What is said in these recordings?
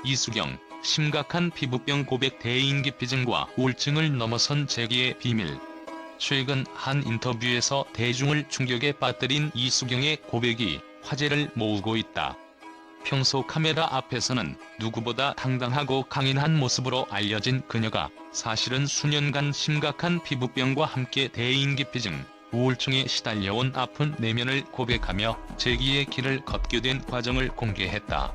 이수경, 심각한 피부병 고백 대인기피증과 우울증을 넘어선 재기의 비밀. 최근 한 인터뷰에서 대중을 충격에 빠뜨린 이수경의 고백이 화제를 모으고 있다. 평소 카메라 앞에서는 누구보다 당당하고 강인한 모습으로 알려진 그녀가 사실은 수년간 심각한 피부병과 함께 대인기피증, 우울증에 시달려온 아픈 내면을 고백하며 재기의 길을 걷게 된 과정을 공개했다.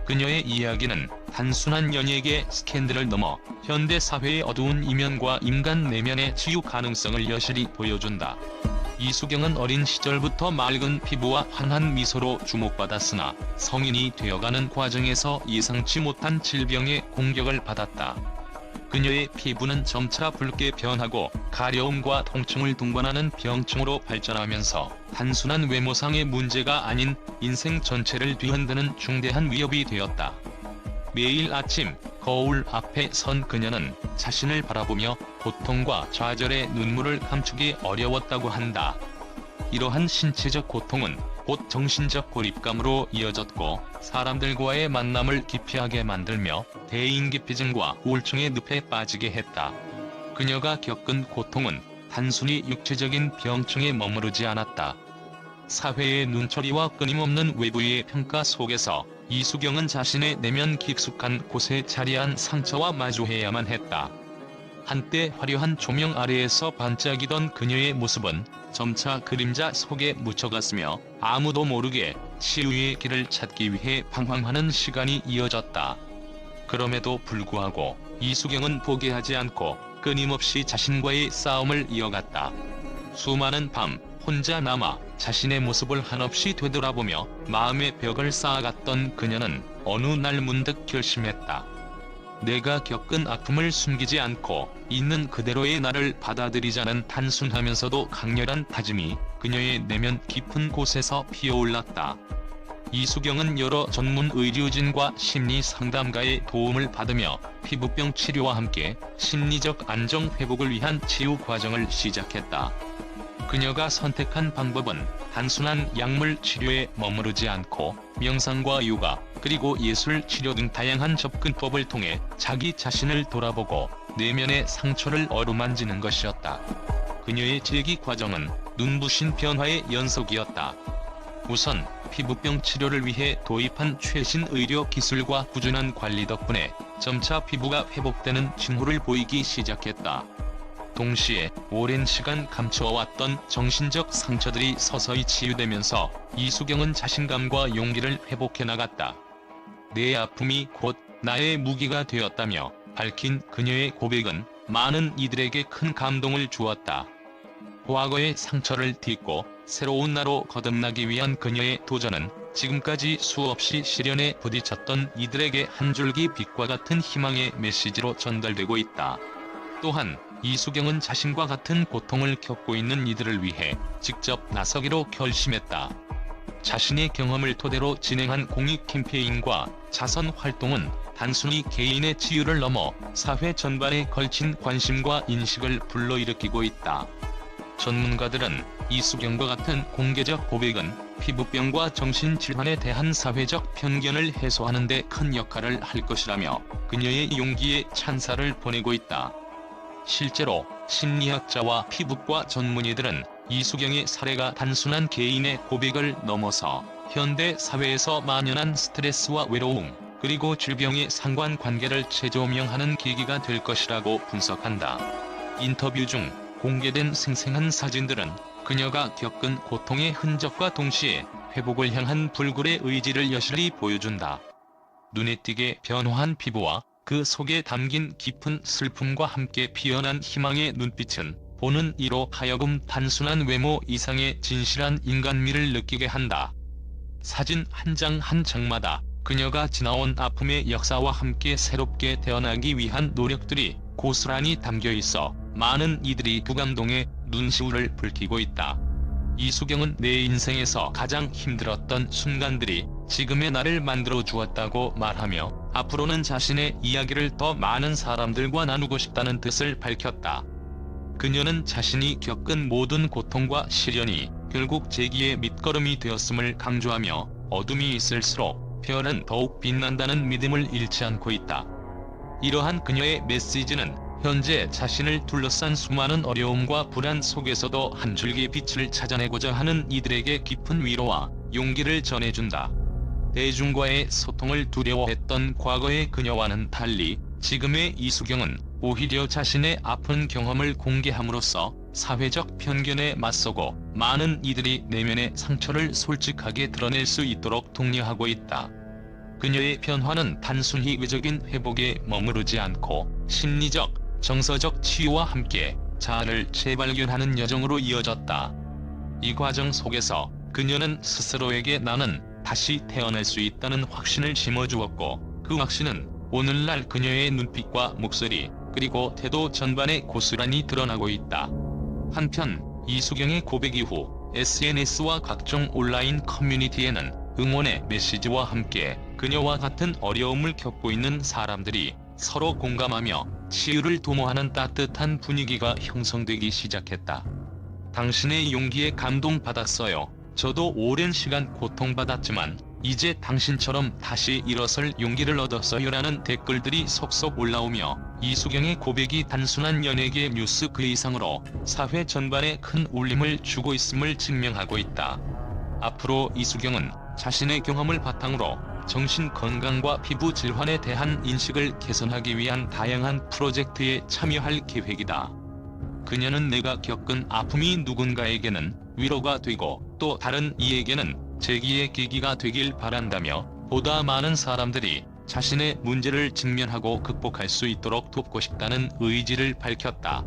그녀의 이야기는 단순한 연예계 스캔들을 넘어 현대 사회의 어두운 이면과 인간 내면의 치유 가능성을 여실히 보여준다. 이수경은 어린 시절부터 맑은 피부와 환한 미소로 주목받았으나 성인이 되어가는 과정에서 예상치 못한 질병의 공격을 받았다. 그녀의 피부는 점차 붉게 변하고 가려움과 통증을 동반하는 병증으로 발전하면서 단순한 외모상의 문제가 아닌 인생 전체를 뒤흔드는 중대한 위협이 되었다. 매일 아침 거울 앞에 선 그녀는 자신을 바라보며 고통과 좌절의 눈물을 감추기 어려웠다고 한다. 이러한 신체적 고통은 곧 정신적 고립감으로 이어졌고 사람들과의 만남을 기피하게 만들며 대인기피증과 우울증의 늪에 빠지게 했다. 그녀가 겪은 고통은 단순히 육체적인 병증에 머무르지 않았다. 사회의 눈초리와 끊임없는 외부의 평가 속에서 이수경은 자신의 내면 깊숙한 곳에 자리한 상처와 마주해야만 했다. 한때 화려한 조명 아래에서 반짝이던 그녀의 모습은 점차 그림자 속에 묻혀갔으며 아무도 모르게 치유의 길을 찾기 위해 방황하는 시간이 이어졌다. 그럼에도 불구하고 이수경은 포기하지 않고 끊임없이 자신과의 싸움을 이어갔다. 수많은 밤 혼자 남아 자신의 모습을 한없이 되돌아보며 마음의 벽을 쌓아갔던 그녀는 어느 날 문득 결심했다. 내가 겪은 아픔을 숨기지 않고 있는 그대로의 나를 받아들이자는 단순하면서도 강렬한 다짐이 그녀의 내면 깊은 곳에서 피어올랐다. 이수경은 여러 전문 의료진과 심리 상담가의 도움을 받으며 피부병 치료와 함께 심리적 안정 회복을 위한 치유 과정을 시작했다. 그녀가 선택한 방법은 단순한 약물 치료에 머무르지 않고 명상과 요가, 그리고 예술 치료 등 다양한 접근법을 통해 자기 자신을 돌아보고 내면의 상처를 어루만지는 것이었다. 그녀의 재기 과정은 눈부신 변화의 연속이었다. 우선 피부병 치료를 위해 도입한 최신 의료 기술과 꾸준한 관리 덕분에 점차 피부가 회복되는 징후를 보이기 시작했다. 동시에 오랜 시간 감춰왔던 정신적 상처들이 서서히 치유되면서 이수경은 자신감과 용기를 회복해 나갔다. 내 아픔이 곧 나의 무기가 되었다며 밝힌 그녀의 고백은 많은 이들에게 큰 감동을 주었다. 과거의 상처를 딛고 새로운 나로 거듭나기 위한 그녀의 도전은 지금까지 수없이 시련에 부딪혔던 이들에게 한 줄기 빛과 같은 희망의 메시지로 전달되고 있다. 또한 이수경은 자신과 같은 고통을 겪고 있는 이들을 위해 직접 나서기로 결심했다. 자신의 경험을 토대로 진행한 공익 캠페인과 자선 활동은 단순히 개인의 치유를 넘어 사회 전반에 걸친 관심과 인식을 불러일으키고 있다. 전문가들은 이수경과 같은 공개적 고백은 피부병과 정신질환에 대한 사회적 편견을 해소하는 데 큰 역할을 할 것이라며 그녀의 용기에 찬사를 보내고 있다. 실제로 심리학자와 피부과 전문의들은 이수경의 사례가 단순한 개인의 고백을 넘어서 현대 사회에서 만연한 스트레스와 외로움, 그리고 질병의 상관관계를 재조명하는 계기가 될 것이라고 분석한다. 인터뷰 중 공개된 생생한 사진들은 그녀가 겪은 고통의 흔적과 동시에 회복을 향한 불굴의 의지를 여실히 보여준다. 눈에 띄게 변화한 피부와 그 속에 담긴 깊은 슬픔과 함께 피어난 희망의 눈빛은 보는 이로 하여금 단순한 외모 이상의 진실한 인간미를 느끼게 한다. 사진 한 장 한 장마다 그녀가 지나온 아픔의 역사와 함께 새롭게 태어나기 위한 노력들이 고스란히 담겨 있어 많은 이들이 그 감동에 눈시울을 붉히고 있다. 이수경은 내 인생에서 가장 힘들었던 순간들이 지금의 나를 만들어 주었다고 말하며 앞으로는 자신의 이야기를 더 많은 사람들과 나누고 싶다는 뜻을 밝혔다. 그녀는 자신이 겪은 모든 고통과 시련이 결국 재기의 밑거름이 되었음을 강조하며 어둠이 있을수록 별은 더욱 빛난다는 믿음을 잃지 않고 있다. 이러한 그녀의 메시지는 현재 자신을 둘러싼 수많은 어려움과 불안 속에서도 한 줄기 빛을 찾아내고자 하는 이들에게 깊은 위로와 용기를 전해준다. 대중과의 소통을 두려워했던 과거의 그녀와는 달리 지금의 이수경은 오히려 자신의 아픈 경험을 공개함으로써 사회적 편견에 맞서고 많은 이들이 내면의 상처를 솔직하게 드러낼 수 있도록 독려하고 있다. 그녀의 변화는 단순히 외적인 회복에 머무르지 않고 심리적, 정서적 치유와 함께 자아를 재발견하는 여정으로 이어졌다. 이 과정 속에서 그녀는 스스로에게 나는 다시 태어날 수 있다는 확신을 심어주었고, 그 확신은 오늘날 그녀의 눈빛과 목소리, 그리고 태도 전반에 고스란히 드러나고 있다. 한편 이수경의 고백 이후 SNS와 각종 온라인 커뮤니티에는 응원의 메시지와 함께 그녀와 같은 어려움을 겪고 있는 사람들이 서로 공감하며 치유를 도모하는 따뜻한 분위기가 형성되기 시작했다. 당신의 용기에 감동받았어요. 저도 오랜 시간 고통받았지만 이제 당신처럼 다시 일어설 용기를 얻었어요라는 댓글들이 속속 올라오며 이수경의 고백이 단순한 연예계 뉴스 그 이상으로 사회 전반에 큰 울림을 주고 있음을 증명하고 있다. 앞으로 이수경은 자신의 경험을 바탕으로 정신 건강과 피부 질환에 대한 인식을 개선하기 위한 다양한 프로젝트에 참여할 계획이다. 그녀는 내가 겪은 아픔이 누군가에게는 위로가 되고 또 다른 이에게는 재기의 계기가 되길 바란다며 보다 많은 사람들이 자신의 문제를 직면하고 극복할 수 있도록 돕고 싶다는 의지를 밝혔다.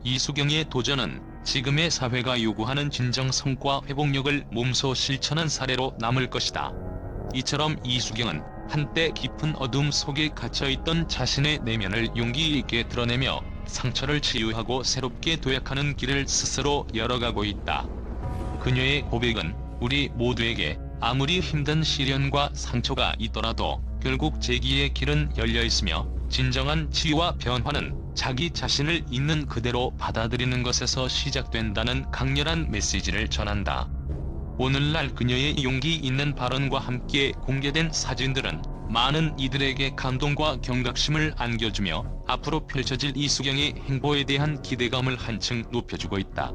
이수경의 도전은 지금의 사회가 요구하는 진정성과 회복력을 몸소 실천한 사례로 남을 것이다. 이처럼 이수경은 한때 깊은 어둠 속에 갇혀있던 자신의 내면을 용기 있게 드러내며 상처를 치유하고 새롭게 도약하는 길을 스스로 열어가고 있다. 그녀의 고백은 우리 모두에게 아무리 힘든 시련과 상처가 있더라도 결국 재기의 길은 열려있으며 진정한 치유와 변화는 자기 자신을 있는 그대로 받아들이는 것에서 시작된다는 강렬한 메시지를 전한다. 오늘날 그녀의 용기 있는 발언과 함께 공개된 사진들은 많은 이들에게 감동과 경각심을 안겨주며 앞으로 펼쳐질 이수경의 행보에 대한 기대감을 한층 높여주고 있다.